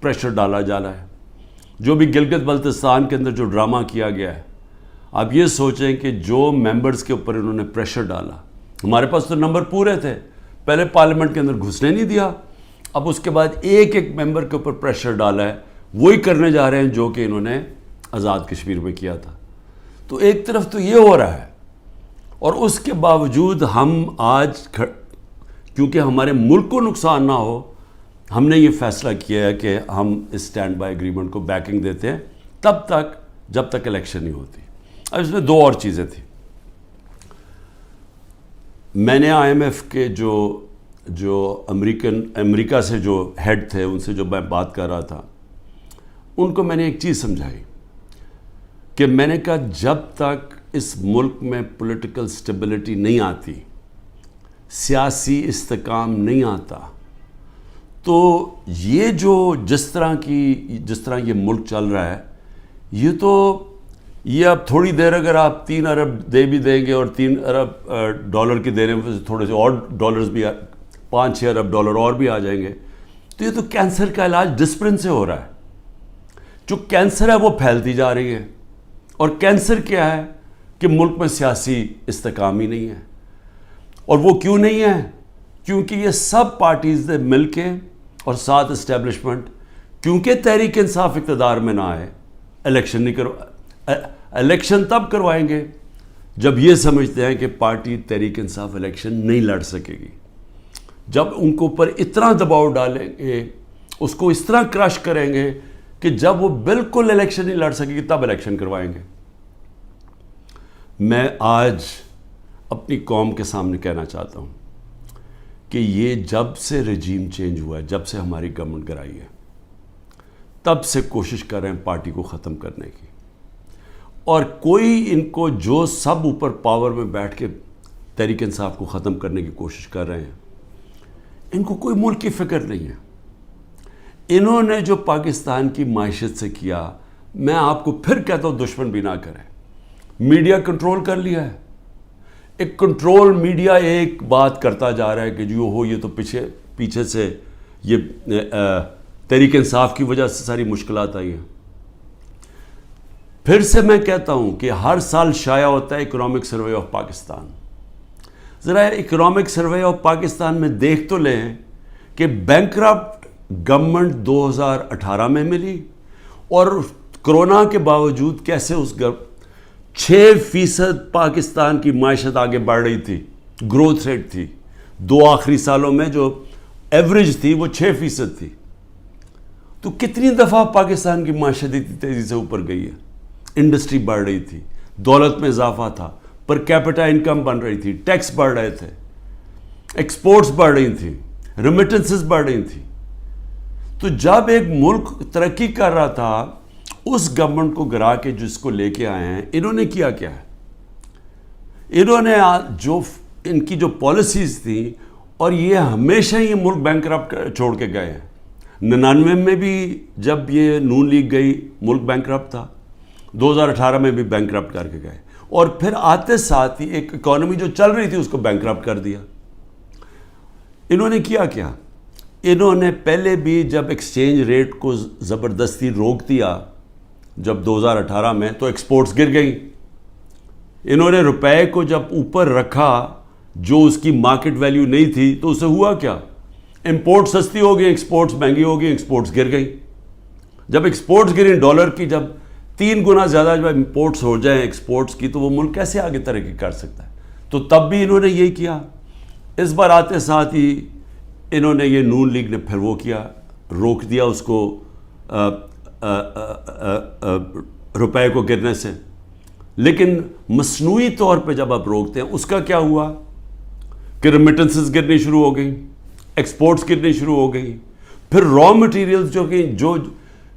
Pressure ڈالا جا رہا ہے. جو بھی گلگت بلتستان کے اندر جو ڈرامہ کیا گیا ہے, آپ یہ سوچیں کہ جو ممبرز کے اوپر انہوں نے پریشر ڈالا, ہمارے پاس تو نمبر پورے تھے, پہلے پارلیمنٹ کے اندر گھسنے نہیں دیا, اب اس کے بعد ایک ایک ممبر کے اوپر پریشر ڈالا ہے, وہی کرنے جا رہے ہیں جو کہ انہوں نے آزاد کشمیر میں کیا تھا. تو ایک طرف تو یہ ہو رہا ہے, اور اس کے باوجود ہم آج کیونکہ ہمارے ملک کو نقصان نہ ہو, ہم نے یہ فیصلہ کیا ہے کہ ہم اس اسٹینڈ بائی ایگریمنٹ کو بیکنگ دیتے ہیں تب تک جب تک الیکشن نہیں ہوتی. اب اس میں دو اور چیزیں تھیں. میں نے آئی ایم ایف کے جو امریکہ سے جو ہیڈ تھے, ان سے جو میں بات کر رہا تھا, ان کو میں نے ایک چیز سمجھائی کہ میں نے کہا جب تک اس ملک میں پولیٹیکل سٹیبلٹی نہیں آتی, سیاسی استحکام نہیں آتا, تو یہ جس طرح یہ ملک چل رہا ہے, یہ اب تھوڑی دیر اگر آپ 3 ارب دے بھی دیں گے اور 3 ارب ڈالر کی دینے میں تھوڑے سے اور ڈالرز بھی 5-6 ارب ڈالر اور بھی آ جائیں گے, تو یہ تو کینسر کا علاج ڈسپلن سے ہو رہا ہے. جو کینسر ہے وہ پھیلتی جا رہی ہے, اور کینسر کیا ہے کہ ملک میں سیاسی استحکام ہی نہیں ہے. اور وہ کیوں نہیں ہے؟ کیونکہ یہ سب پارٹیز نے مل کے اور ساتھ اسٹیبلشمنٹ, کیونکہ تحریک انصاف اقتدار میں نہ آئے, الیکشن تب کروائیں گے جب یہ سمجھتے ہیں کہ پارٹی تحریک انصاف الیکشن نہیں لڑ سکے گی. جب ان کو اوپر اتنا دباؤ ڈالیں گے, اس کو اس طرح کرش کریں گے کہ جب وہ بالکل الیکشن نہیں لڑ سکے گی تب الیکشن کروائیں گے. میں آج اپنی قوم کے سامنے کہنا چاہتا ہوں کہ یہ جب سے رجیم چینج ہوا ہے, جب سے ہماری گورنمنٹ گرائی ہے, تب سے کوشش کر رہے ہیں پارٹی کو ختم کرنے کی. اور کوئی ان کو جو سب اوپر پاور میں بیٹھ کے تحریک انصاف کو ختم کرنے کی کوشش کر رہے ہیں, ان کو کوئی ملک کی فکر نہیں ہے. انہوں نے جو پاکستان کی معیشت سے کیا, میں آپ کو پھر کہتا ہوں دشمن بھی نہ کریں. میڈیا کنٹرول کر لیا ہے, ایک کنٹرول میڈیا ایک بات کرتا جا رہا ہے کہ جو یہ تو پیچھے سے یہ تحریک انصاف کی وجہ سے ساری مشکلات آئی ہیں. پھر سے میں کہتا ہوں کہ ہر سال شائع ہوتا ہے اکنامک سروے آف پاکستان. ذرا اکنامک سروے آف پاکستان میں دیکھ تو لیں کہ بینکرپٹ گورنمنٹ 2018 میں ملی, اور کرونا کے باوجود کیسے اس 6% پاکستان کی معیشت آگے بڑھ رہی تھی, گروتھ ریٹ تھی. 2 آخری سالوں میں جو ایوریج تھی وہ 6% تھی. تو کتنی دفعہ پاکستان کی معیشت اتنی تیزی سے اوپر گئی ہے. انڈسٹری بڑھ رہی تھی, دولت میں اضافہ تھا, پر کیپٹا انکم بن رہی تھی, ٹیکس بڑھ رہے تھے, ایکسپورٹس بڑھ رہی تھیں, ریمیٹنسز بڑھ رہی تھیں. تو جب ایک ملک ترقی کر رہا تھا, اس گورنمنٹ کو گرا کے جس کو لے کے آئے ہیں, انہوں نے کیا ہے؟ انہوں نے ان کی جو پالیسیز تھیں, اور یہ ہمیشہ یہ ملک بینکرپٹ چھوڑ کے گئے ہیں. 99 میں بھی جب یہ نون لیگ گئی ملک بینکرپٹ تھا, 2018 میں بھی بینکرپٹ کر کے گئے, اور پھر آتے ساتھ ہی ایک اکانومی جو چل رہی تھی اس کو بینکرپٹ کر دیا. انہوں نے کیا؟ انہوں نے پہلے بھی جب ایکسچینج ریٹ کو زبردستی روک دیا جب 2018 میں, تو ایکسپورٹس گر گئیں. انہوں نے روپے کو جب اوپر رکھا جو اس کی مارکیٹ ویلیو نہیں تھی, تو اسے ہوا کیا؟ امپورٹ سستی ہو گئی, ایکسپورٹس مہنگی ہو گئی, ایکسپورٹس گر گئی. جب ایکسپورٹس گریں ڈالر کی جب 3 گنا زیادہ جب امپورٹس ہو جائیں ایکسپورٹس کی, تو وہ ملک کیسے آگے ترقی کر سکتا ہے؟ تو تب بھی انہوں نے یہی کیا. اس بار آتے ساتھ ہی انہوں نے یہ نون لیگ نے پھر وہ کیا, روک دیا اس کو روپے کو گرنے سے. لیکن مصنوعی طور پہ جب آپ روکتے ہیں, اس کا کیا ہوا کہ ریمیٹنسز گرنی شروع ہو گئی, ایکسپورٹس گرنی شروع ہو گئی. پھر را مٹیریلز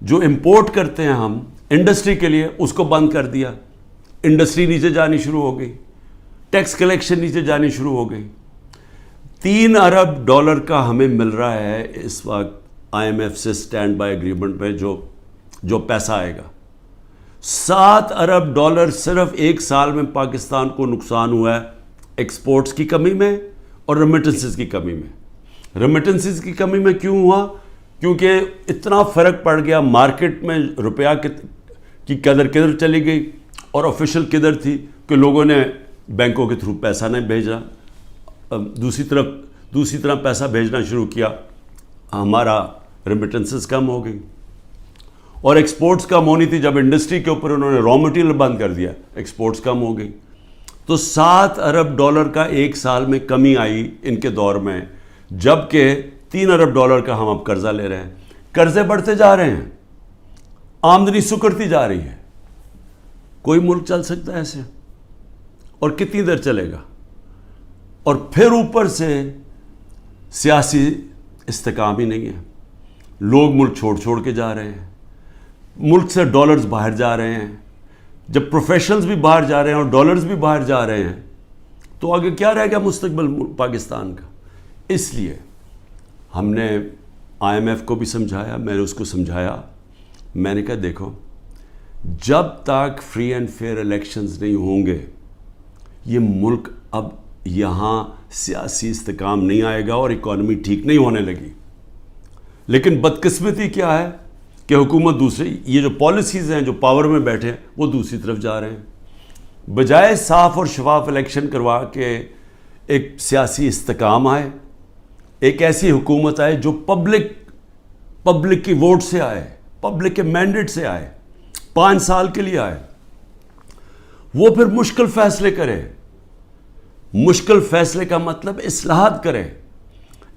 جو امپورٹ کرتے ہیں ہم انڈسٹری کے لیے, اس کو بند کر دیا. انڈسٹری نیچے جانی شروع ہو گئی, ٹیکس کلیکشن نیچے جانی شروع ہو گئی. 3 ارب ڈالر کا ہمیں مل رہا ہے اس وقت آئی ایم ایف سے اسٹینڈ بائی ایگریمنٹ پہ جو پیسہ آئے گا. 7 ارب ڈالر صرف 1 سال میں پاکستان کو نقصان ہوا ہے ایکسپورٹس کی کمی میں اور ریمیٹنسز کی کمی میں. ریمیٹنسز کی کمی میں کیوں ہوا؟ کیونکہ اتنا فرق پڑ گیا مارکیٹ میں، روپیہ کی قدر کدھر چلی گئی اور آفیشل کدھر تھی کہ لوگوں نے بینکوں کے تھرو پیسہ نہیں بھیجا، دوسری طرح پیسہ بھیجنا شروع کیا، ہمارا ریمیٹنسز کم ہو گئی اور ایکسپورٹس کم ہونی تھی. جب انڈسٹری کے اوپر انہوں نے را مٹیریل بند کر دیا، ایکسپورٹس کم ہو گئی. تو $7 ارب کا ایک سال میں کمی آئی ان کے دور میں، جبکہ $3 ارب کا ہم اب قرضہ لے رہے ہیں. قرضے بڑھتے جا رہے ہیں، آمدنی سکڑتی جا رہی ہے. کوئی ملک چل سکتا ہے ایسے؟ اور کتنی دیر چلے گا؟ اور پھر اوپر سے سیاسی استحکام ہی نہیں ہے. لوگ ملک چھوڑ کے جا رہے ہیں، ملک سے ڈالرز باہر جا رہے ہیں. جب پروفیشنلز بھی باہر جا رہے ہیں اور ڈالرز بھی باہر جا رہے ہیں تو آگے کیا رہے گا مستقبل پاکستان کا؟ اس لیے ہم نے IMF کو بھی سمجھایا، میں نے اس کو سمجھایا. میں نے کہا دیکھو، جب تک فری اینڈ فیئر الیکشنز نہیں ہوں گے یہ ملک اب یہاں سیاسی استحکام نہیں آئے گا اور اکانومی ٹھیک نہیں ہونے لگی. لیکن بدقسمتی کیا ہے کہ حکومت دوسری، یہ جو پالیسیز ہیں جو پاور میں بیٹھے ہیں وہ دوسری طرف جا رہے ہیں. بجائے صاف اور شفاف الیکشن کروا کے ایک سیاسی استحکام آئے، ایک ایسی حکومت آئے جو پبلک کی ووٹ سے آئے، پبلک کے مینڈیٹ سے آئے، 5 سال کے لیے آئے، وہ پھر مشکل فیصلے کرے. مشکل فیصلے کا مطلب اصلاحات کرے.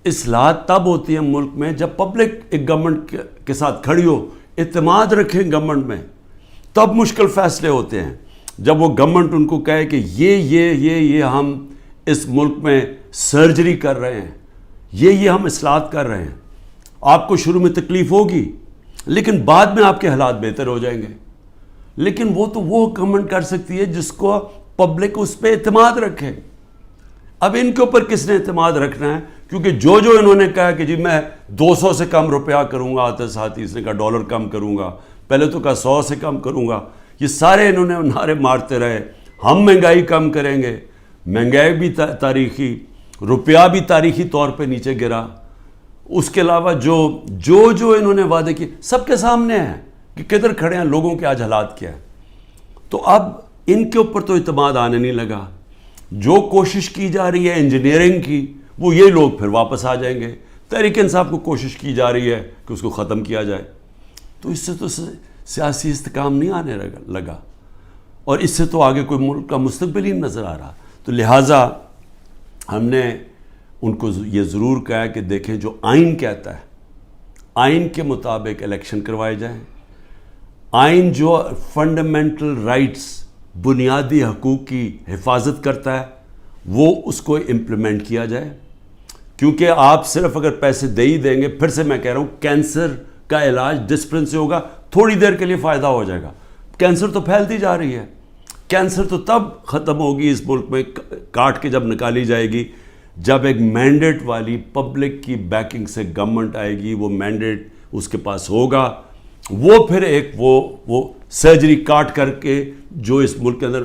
اصلاحات تب ہوتی ہیں ملک میں جب پبلک ایک گورنمنٹ کے ساتھ کھڑی ہو، اعتماد رکھیں گورنمنٹ میں، تب مشکل فیصلے ہوتے ہیں. جب وہ گورنمنٹ ان کو کہے کہ یہ ہم اس ملک میں سرجری کر رہے ہیں، یہ ہم اصلاحات کر رہے ہیں، آپ کو شروع میں تکلیف ہوگی لیکن بعد میں آپ کے حالات بہتر ہو جائیں گے. لیکن وہ گورنمنٹ کر سکتی ہے جس کو پبلک اس پہ اعتماد رکھے. اب ان کے اوپر کس نے اعتماد رکھنا ہے؟ کیونکہ جو انہوں نے کہا کہ جی میں 200 سے کم روپیہ کروں گا، آتے ساتھ اس نے کہا ڈالر کم کروں گا، پہلے تو کہا 100 سے کم کروں گا، یہ سارے انہوں نے نعرے مارتے رہے. ہم مہنگائی کم کریں گے، مہنگائی بھی تاریخی، روپیہ بھی تاریخی طور پہ نیچے گرا. اس کے علاوہ جو انہوں نے وعدے کیے سب کے سامنے ہیں کہ کدھر کھڑے ہیں، لوگوں کے آج حالات کیا ہے. تو اب ان کے اوپر تو اعتماد آنے نہیں لگا. جو کوشش کی جا رہی ہے انجینئرنگ کی، وہ یہ لوگ پھر واپس آ جائیں گے. تحریک انصاف کو کوشش کی جا رہی ہے کہ اس کو ختم کیا جائے. تو اس سے تو سیاسی استحکام نہیں آنے لگا اور اس سے تو آگے کوئی ملک کا مستقبل ہی نظر آ رہا. تو لہٰذا ہم نے ان کو یہ ضرور کہا کہ دیکھیں جو آئین کہتا ہے، آئین کے مطابق الیکشن کروائے جائیں. آئین جو فنڈامنٹل رائٹس، بنیادی حقوق کی حفاظت کرتا ہے، وہ اس کو امپلیمنٹ کیا جائے. کیونکہ آپ صرف اگر پیسے دے ہی دیں گے، پھر سے میں کہہ رہا ہوں کینسر کا علاج ڈسپلن سے ہوگا، تھوڑی دیر کے لیے فائدہ ہو جائے گا. کینسر تو پھیلتی جا رہی ہے. کینسر تو تب ختم ہوگی اس ملک میں، کاٹ کے جب نکالی جائے گی، جب ایک مینڈیٹ والی پبلک کی بیکنگ سے گورنمنٹ آئے گی. وہ مینڈیٹ اس کے پاس ہوگا، وہ پھر ایک وہ سرجری کاٹ کر کے جو اس ملک کے اندر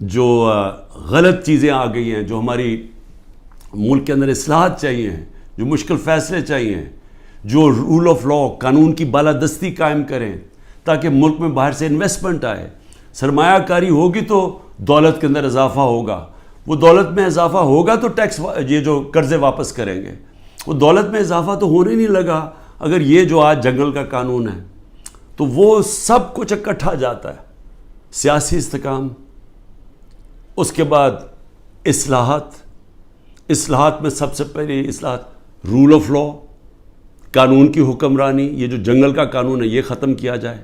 جو غلط چیزیں آ گئی ہیں، جو ہماری ملک کے اندر اصلاحات چاہیے ہیں، جو مشکل فیصلے چاہیے ہیں، جو رول آف لا، قانون کی بالادستی قائم کریں تاکہ ملک میں باہر سے انویسٹمنٹ آئے. سرمایہ کاری ہوگی تو دولت کے اندر اضافہ ہوگا. وہ دولت میں اضافہ ہوگا تو ٹیکس، یہ جو قرضے واپس کریں گے. وہ دولت میں اضافہ تو ہونے نہیں لگا اگر یہ جو آج جنگل کا قانون ہے. تو وہ سب کچھ اکٹھا جاتا ہے. سیاسی استحکام، اس کے بعد اصلاحات میں سب سے پہلی اصلاحات رول آف لا، قانون کی حکمرانی. یہ جو جنگل کا قانون ہے یہ ختم کیا جائے،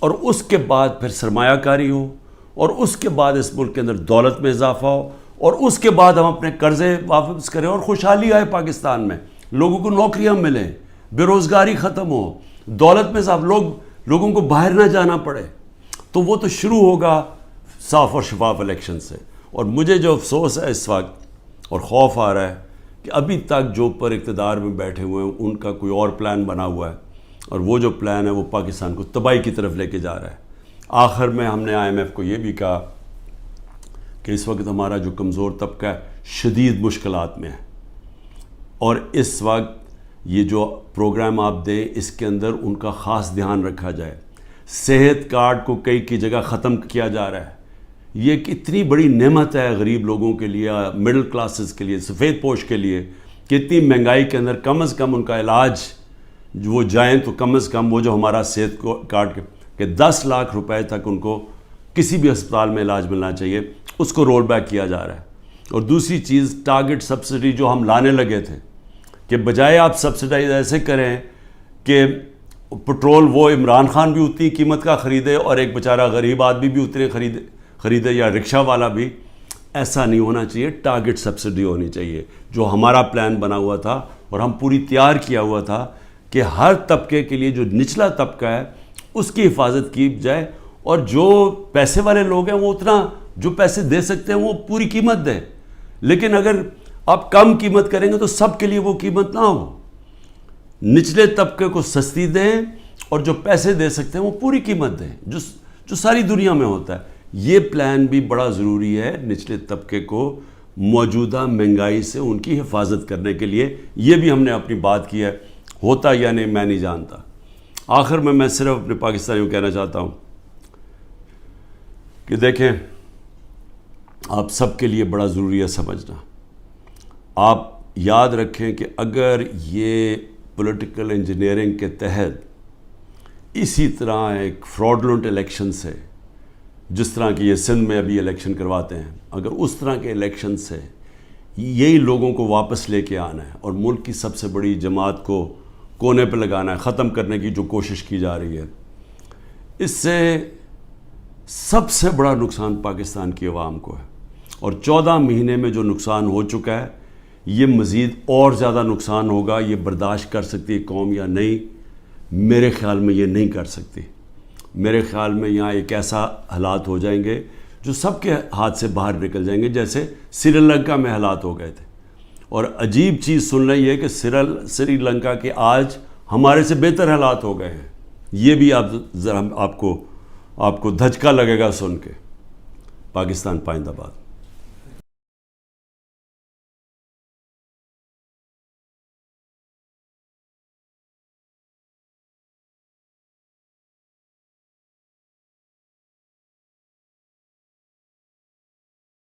اور اس کے بعد پھر سرمایہ کاری ہو، اور اس کے بعد اس ملک کے اندر دولت میں اضافہ ہو، اور اس کے بعد ہم اپنے قرضے واپس کریں اور خوشحالی آئے پاکستان میں، لوگوں کو نوکریاں ملیں، بے روزگاری ختم ہو، دولت میں اضافہ، لوگوں کو باہر نہ جانا پڑے. تو وہ تو شروع ہوگا صاف اور شفاف الیکشن سے. اور مجھے جو افسوس ہے اس وقت اور خوف آ رہا ہے کہ ابھی تک جو پر اقتدار میں بیٹھے ہوئے ہیں ان کا کوئی اور پلان بنا ہوا ہے، اور وہ جو پلان ہے وہ پاکستان کو تباہی کی طرف لے کے جا رہا ہے. آخر میں ہم نے IMF کو یہ بھی کہا کہ اس وقت ہمارا جو کمزور طبقہ ہے شدید مشکلات میں ہے، اور اس وقت یہ جو پروگرام آپ دیں اس کے اندر ان کا خاص دھیان رکھا جائے. صحت کارڈ کو کئی کی جگہ ختم کیا جا رہا ہے. یہ ایک اتنی بڑی نعمت ہے غریب لوگوں کے لیے, مڈل کلاسز کے لیے, سفید پوش کے لیے, کہ اتنی مہنگائی کے اندر کم از کم ان کا علاج وہ جائیں تو کم از کم وہ جو ہمارا صحت کارڈ کہ 10 لاکھ روپے تک ان کو کسی بھی ہسپتال میں علاج ملنا چاہیے, اس کو رول بیک کیا جا رہا ہے. اور دوسری چیز ٹارگٹ سبسڈی جو ہم لانے لگے تھے, کہ بجائے آپ سبسڈائز ایسے کریں کہ پٹرول وہ عمران خان بھی اتنی قیمت کا خریدے اور ایک بیچارہ غریب آدمی بھی اتنے خریدے یا رکشہ والا بھی, ایسا نہیں ہونا چاہیے. ٹارگٹ سبسڈی ہونی چاہیے, جو ہمارا پلان بنا ہوا تھا اور ہم پوری تیار کیا ہوا تھا کہ ہر طبقے کے لیے جو نچلا طبقہ ہے اس کی حفاظت کی جائے, اور جو پیسے والے لوگ ہیں وہ اتنا جو پیسے دے سکتے ہیں وہ پوری قیمت دیں. لیکن اگر آپ کم قیمت کریں گے تو سب کے لیے وہ قیمت نہ ہو. نچلے طبقے کو سستی دیں اور جو پیسے دے سکتے ہیں وہ پوری قیمت دیں, جو ساری دنیا میں ہوتا ہے. یہ پلان بھی بڑا ضروری ہے نچلے طبقے کو موجودہ مہنگائی سے ان کی حفاظت کرنے کے لیے. یہ بھی ہم نے اپنی بات کی ہے, ہوتا یا نہیں میں نہیں جانتا. آخر میں صرف اپنے پاکستانیوں کو کہنا چاہتا ہوں کہ دیکھیں, آپ سب کے لیے بڑا ضروری ہے سمجھنا. آپ یاد رکھیں کہ اگر یہ پولیٹیکل انجینئرنگ کے تحت اسی طرح ایک فراڈلنٹ الیکشن سے, جس طرح کی یہ سندھ میں ابھی الیکشن کرواتے ہیں, اگر اس طرح کے الیکشن سے یہی لوگوں کو واپس لے کے آنا ہے اور ملک کی سب سے بڑی جماعت کو کونے پہ لگانا ہے, ختم کرنے کی جو کوشش کی جا رہی ہے, اس سے سب سے بڑا نقصان پاکستان کی عوام کو ہے. اور 14 مہینے میں جو نقصان ہو چکا ہے, یہ مزید اور زیادہ نقصان ہوگا. یہ برداشت کر سکتی ہے قوم یا نہیں؟ میرے خیال میں یہ نہیں کر سکتی. میرے خیال میں یہاں ایک ایسا حالات ہو جائیں گے جو سب کے ہاتھ سے باہر نکل جائیں گے, جیسے سری لنکا میں حالات ہو گئے تھے. اور عجیب چیز سن رہی ہے کہ سری لنکا کے آج ہمارے سے بہتر حالات ہو گئے ہیں. یہ بھی آپ کو دھچکا لگے گا سن کے. پاکستان پائندہ باد.